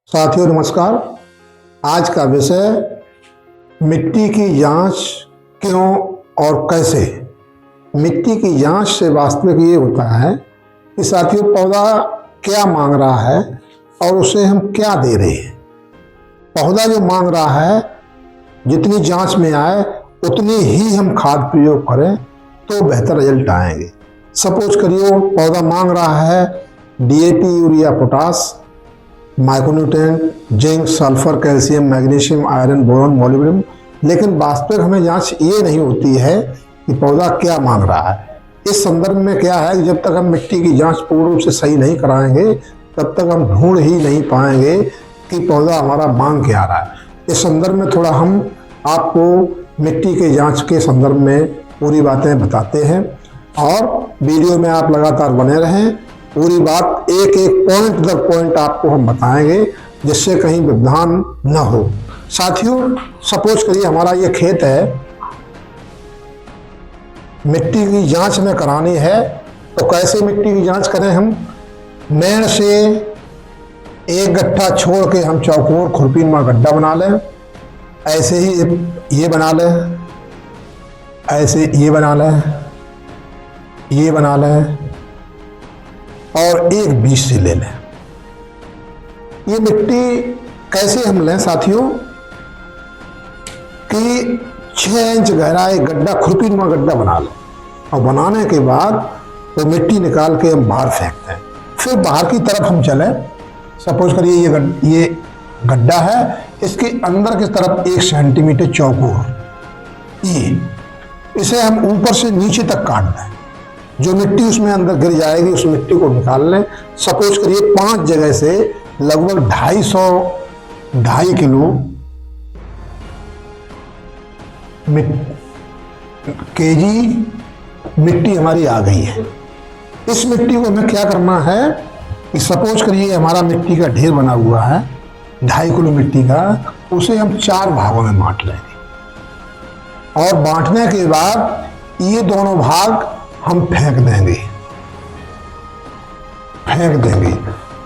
साथियों नमस्कार। आज का विषय मिट्टी की जांच क्यों और कैसे। मिट्टी की जांच से वास्तविक ये होता है कि साथियों पौधा क्या मांग रहा है और उसे हम क्या दे रहे हैं। पौधा जो मांग रहा है जितनी जांच में आए उतनी ही हम खाद प्रयोग करें तो बेहतर रिजल्ट आएंगे। सपोज करिए पौधा मांग रहा है DAP, urea, potash, micronutrient, zinc, sulphur, calcium, magnesium, iron, boron, molybdenum, लेकिन वास्तविक हमें जांच ये नहीं होती है कि पौधा क्या मांग रहा है। इस संदर्भ में क्या है कि जब तक हम मिट्टी की जांच पूर्ण रूप से सही नहीं कराएंगे तब तक हम ढूंढ ही नहीं पाएंगे कि पौधा हमारा मांग क्या रहा है। इस संदर्भ में थोड़ा हम आपको मिट्टी के जांच के संदर्भ में पूरी बातें बताते हैं और वीडियो में आप लगातार बने रहें। पूरी बात एक एक पॉइंट दर पॉइंट आपको हम बताएंगे जिससे कहीं व्यवधान न हो। साथियों सपोज करिए हमारा ये खेत है, मिट्टी की जांच में करानी है तो कैसे मिट्टी की जांच करें। हम मेड़ से एक गड्ढा छोड़ के हम चौकोर खुरपीनुमा गड्ढा बना लें, ऐसे ही ये बना लें, ऐसे ये बना लें, ये बना लें और एक बीज से ले लें। ये मिट्टी कैसे हम लें साथियों कि 6 इंच गहरा एक गड्ढा, खुरपीनुमा गड्ढा बना लें और बनाने के बाद वो मिट्टी निकाल के हम बाहर फेंकते हैं। फिर बाहर की तरफ हम चलें। सपोज करिए ये गड्ढा है, इसके अंदर की तरफ 1 सेंटीमीटर चौकोर, इसे हम ऊपर से नीचे तक काट दें। जो मिट्टी उसमें अंदर गिर जाएगी उस मिट्टी को निकाल लें। सपोज करिए 5 जगह से लगभग 250 किलो केजी मिट्टी हमारी आ गई है। इस मिट्टी को हमें क्या करना है कि सपोज करिए हमारा मिट्टी का ढेर बना हुआ है 2.5 किलो मिट्टी का, उसे हम 4 भागों में बांट लेंगे और बांटने के बाद ये दोनों भाग हम फेंक देंगे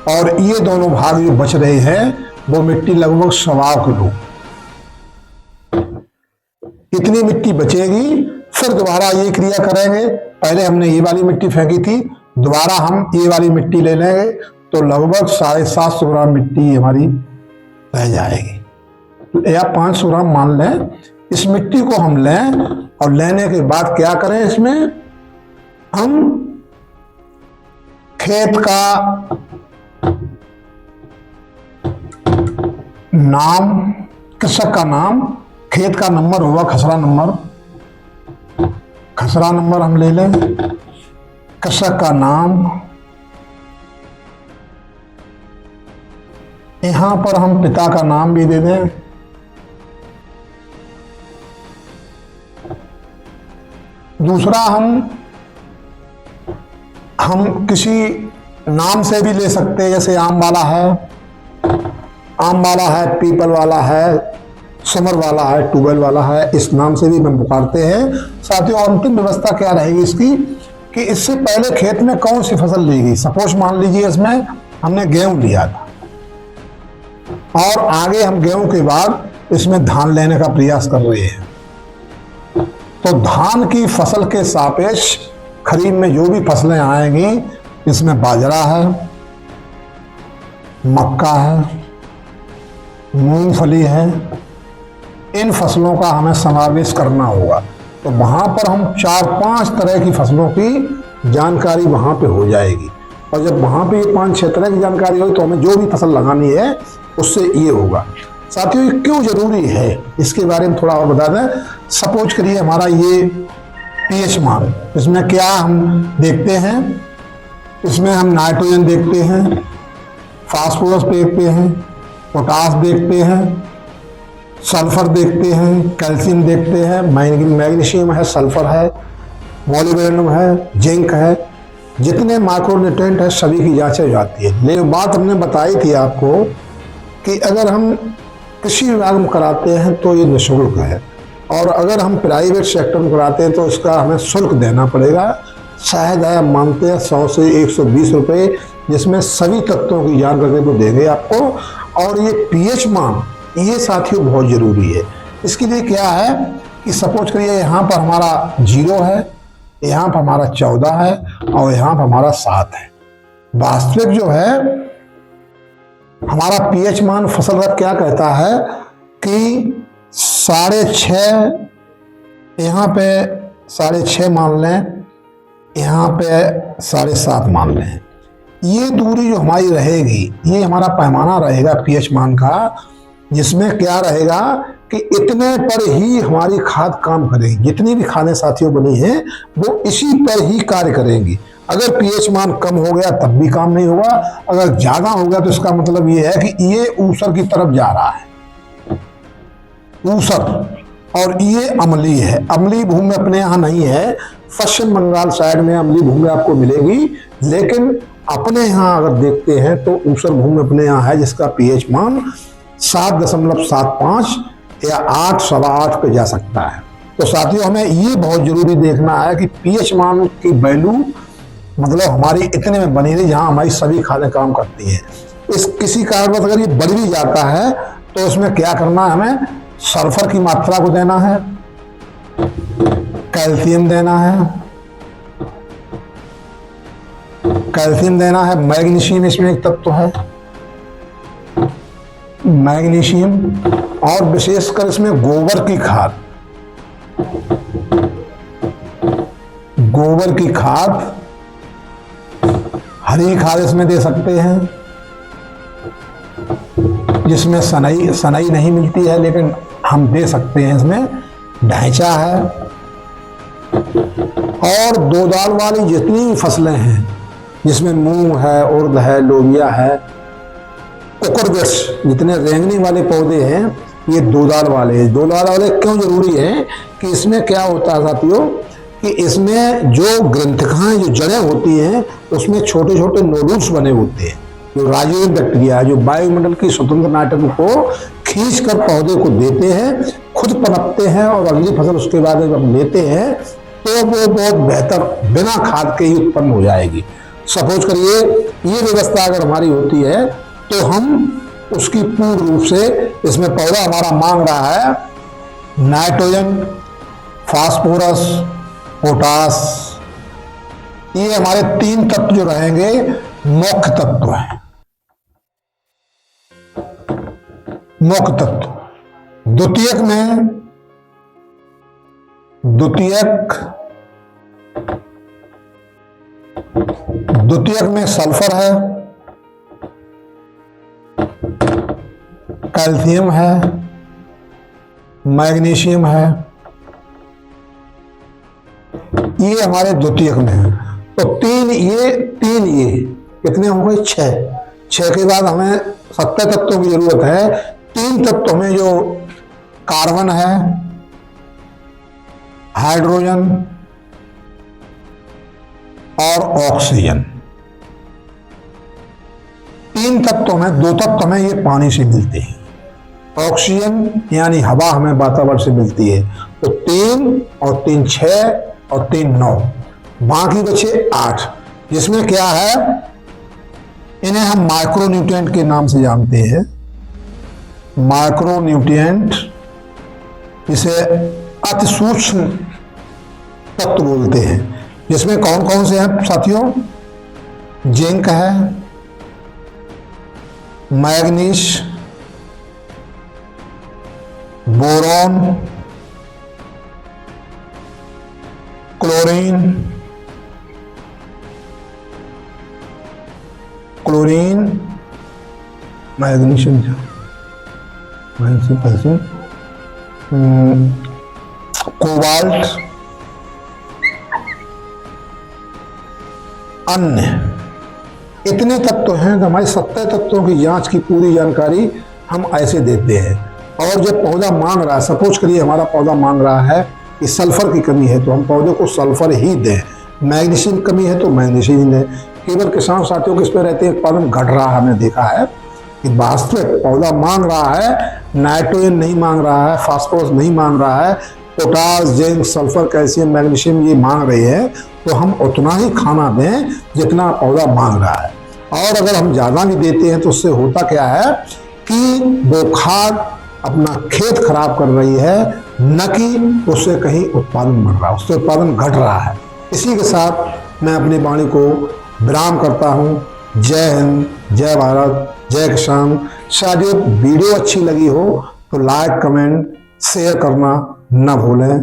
और ये दोनों भाग जो बच रहे हैं वो मिट्टी लगभग 1.25 किलो, इतनी मिट्टी बचेगी। फिर दोबारा ये क्रिया करेंगे। पहले हमने ये वाली मिट्टी फेंकी थी, दोबारा हम ये वाली मिट्टी ले लेंगे तो लगभग 750 ग्राम मिट्टी हमारी रह जाएगी या 500 ग्राम मान लें। इस मिट्टी को हम लें और लेने के बाद क्या करें, इसमें हम खेत का नाम, कृषक का नाम, खेत का नंबर होगा खसरा नंबर हम ले लें, कृषक का नाम, यहां पर हम पिता का नाम भी दे दें, दूसरा हम किसी नाम से भी ले सकते हैं, जैसे आम वाला है, पीपल वाला है, समर वाला है, ट्यूबवेल वाला है, इस नाम से भी हम पुकारते हैं। साथियों अंतिम व्यवस्था क्या रहेगी इसकी कि इससे पहले खेत में कौन सी फसल ली गई। सपोज मान लीजिए इसमें हमने गेहूं लिया था और आगे हम गेहूं के बाद इसमें धान लेने का प्रयास कर रहे हैं, तो धान की फसल के सापेक्ष खरीफ में जो भी फसलें आएंगी इसमें बाजरा है, मक्का है, मूंगफली है, इन फसलों का हमें समावेश करना होगा। तो वहां पर हम 4-5 तरह की फसलों की जानकारी वहां पे हो जाएगी और जब वहां पे 5-6 तरह की जानकारी होगी तो हमें जो भी फसल लगानी है उससे ये होगा। साथियों ये क्यों जरूरी है इसके बारे में थोड़ा और बता दें। सपोज करिए हमारा ये पीएच मान, इसमें क्या हम देखते हैं, इसमें हम नाइट्रोजन देखते हैं, फास्फोरस देखते हैं, पोटास देखते हैं, सल्फर देखते हैं, कैल्शियम देखते हैं, मैग्नीशियम है, सल्फर है, मोलिब्डेनम है, जिंक है, जितने माइक्रोन्यूट्रिएंट है सभी की जांच हो जाती है। लेकिन बात हमने बताई थी आपको कि अगर हम कृषि विभाग में कराते हैं तो ये निःशुल्क है और अगर हम प्राइवेट सेक्टर में कराते हैं तो इसका हमें शुल्क देना पड़ेगा। शायद है मांगते हैं 100 से 120 रुपये, जिसमें सभी तत्वों की जानकारी वो देंगे आपको। और ये पीएच मान, ये साथियों बहुत जरूरी है। इसके लिए क्या है कि सपोज करिए यहाँ पर हमारा 0 है, यहाँ पर हमारा 14 है और यहाँ पर हमारा 7 है। वास्तविक जो है हमारा पीएच मान फसल का क्या कहता है कि 6.5, यहाँ पे 6.5 मान लें, यहाँ पे 7.5 मान लें। ये दूरी जो हमारी रहेगी, ये हमारा पैमाना रहेगा पीएच मान का, जिसमें क्या रहेगा कि इतने पर ही हमारी खाद काम करेगी। जितनी भी खादें साथियों बनी हैं वो इसी पर ही कार्य करेंगी। अगर पीएच मान कम हो गया तब भी काम नहीं होगा, अगर ज्यादा हो गया तो इसका मतलब ये है कि ये ऊसर की तरफ जा रहा है, ऊसर, और ये अम्लीय है। अम्लीय भूमि अपने यहाँ नहीं है, पश्चिम बंगाल साइड में अम्लीय भूमि आपको मिलेगी, लेकिन अपने यहाँ अगर देखते हैं तो ऊसर भूमि अपने यहाँ है, जिसका पीएच मान 7.75 या 8, 8.25 पे जा सकता है। तो साथियों हमें ये बहुत जरूरी देखना है कि पीएच मान की वैल्यू मतलब हमारी इतने में बनी रही जहां हमारी सभी खादें काम करती हैं। इस किसी कारणवश अगर ये बढ़ भी जाता है तो इसमें क्या करना है, हमें सल्फर की मात्रा को देना है, कैल्शियम देना है, कैल्शियम देना है, मैग्नीशियम इसमें एक तत्व है, मैग्नीशियम, और विशेषकर इसमें गोबर की खाद, गोबर की खाद, हरी खाद इसमें दे सकते हैं, जिसमें सनई नहीं मिलती है लेकिन हम दे सकते हैं। इसमें ढैंचा है, और 2 दाल वाली जितनी फसलें हैं, जिसमें मूंग है, उड़द है, लोबिया है, कुकुरबिट्स, जितने रेंगनी वाले पौधे हैं, ये 2 दाल वाले हैं। 2 दाल वाले क्यों जरूरी है कि इसमें क्या होता है साथियों कि इसमें जो ग्रंथिकाएं, जो जड़ें होती हैं, उसमें छोटे छोटे नोडल्स बने होते हैं, जो राइजोबियम बैक्टीरिया है, जो वायुमंडल की स्वतंत्र नाइट्रोजन को खींचकर पौधे को देते हैं, खुद पनपते हैं और अगली फसल उसके बाद जब लेते हैं तो वो बहुत बेहतर बिना खाद के ही उत्पन्न हो जाएगी। सपोज करिए ये व्यवस्था अगर हमारी होती है तो हम उसकी पूर्ण रूप से, इसमें पौधा हमारा मांग रहा है नाइट्रोजन, फास्फोरस, पोटास, ये हमारे 3 तत्व जो रहेंगे मुख्य तत्व हैं, मुख्य तत्व। द्वितीयक में सल्फर है, कैल्शियम है, मैग्नीशियम है, ये हमारे द्वितीयक में है। तो 3 ये कितने हो गए? 6 के बाद हमें 70 तत्वों की जरूरत है। 3 तत्व में जो कार्बन है, हाइड्रोजन और ऑक्सीजन, 3 तत्व में 2 तत्व में ये पानी से मिलते हैं। ऑक्सीजन यानी हवा हमें वातावरण से मिलती है। तो 3 और 3 6 और 3 9, बाकी बचे 8, जिसमें क्या है, इन्हें हम माइक्रोन्यूट्रिएंट के नाम से जानते हैं। माइक्रोन्यूट्रिएंट, इसे अति सूक्ष्म तत्व बोलते हैं, जिसमें कौन कौन से हैं साथियों? जिंक है, manganese, boron, chlorine, magnesium, cobalt, अन्य, इतने तत्व हैं कि हमारे 70 तत्वों की जांच की पूरी जानकारी हम ऐसे देते हैं। और जब पौधा मांग रहा है, सपोज करिए हमारा पौधा मांग रहा है कि सल्फर की कमी है, तो हम पौधे को सल्फर ही दें। मैग्नीशियम कमी है तो मैग्नीशियम दें। केवल किसान साथियों के इस पर रहते हैं उत्पादन घट रहा है, हमने देखा है कि वास्तविक पौधा मांग रहा है, नाइट्रोजन नहीं मांग रहा है, फास्फोरस नहीं मांग रहा है, potash, zinc, sulphur, calcium, magnesium ये मांग रही है, तो हम उतना ही खाना दें जितना पौधा मांग रहा है। और अगर हम ज़्यादा भी देते हैं तो उससे होता क्या है कि वो खाद अपना खेत खराब कर रही है, न कि उससे कहीं उत्पादन बढ़ रहा है, उससे उत्पादन घट रहा है। इसी के साथ मैं अपनी वाणी को विराम करता हूँ। जय हिंद, जय भारत, जय किसान। शायद ये वीडियो अच्छी लगी हो तो लाइक, कमेंट, शेयर करना न भूलें।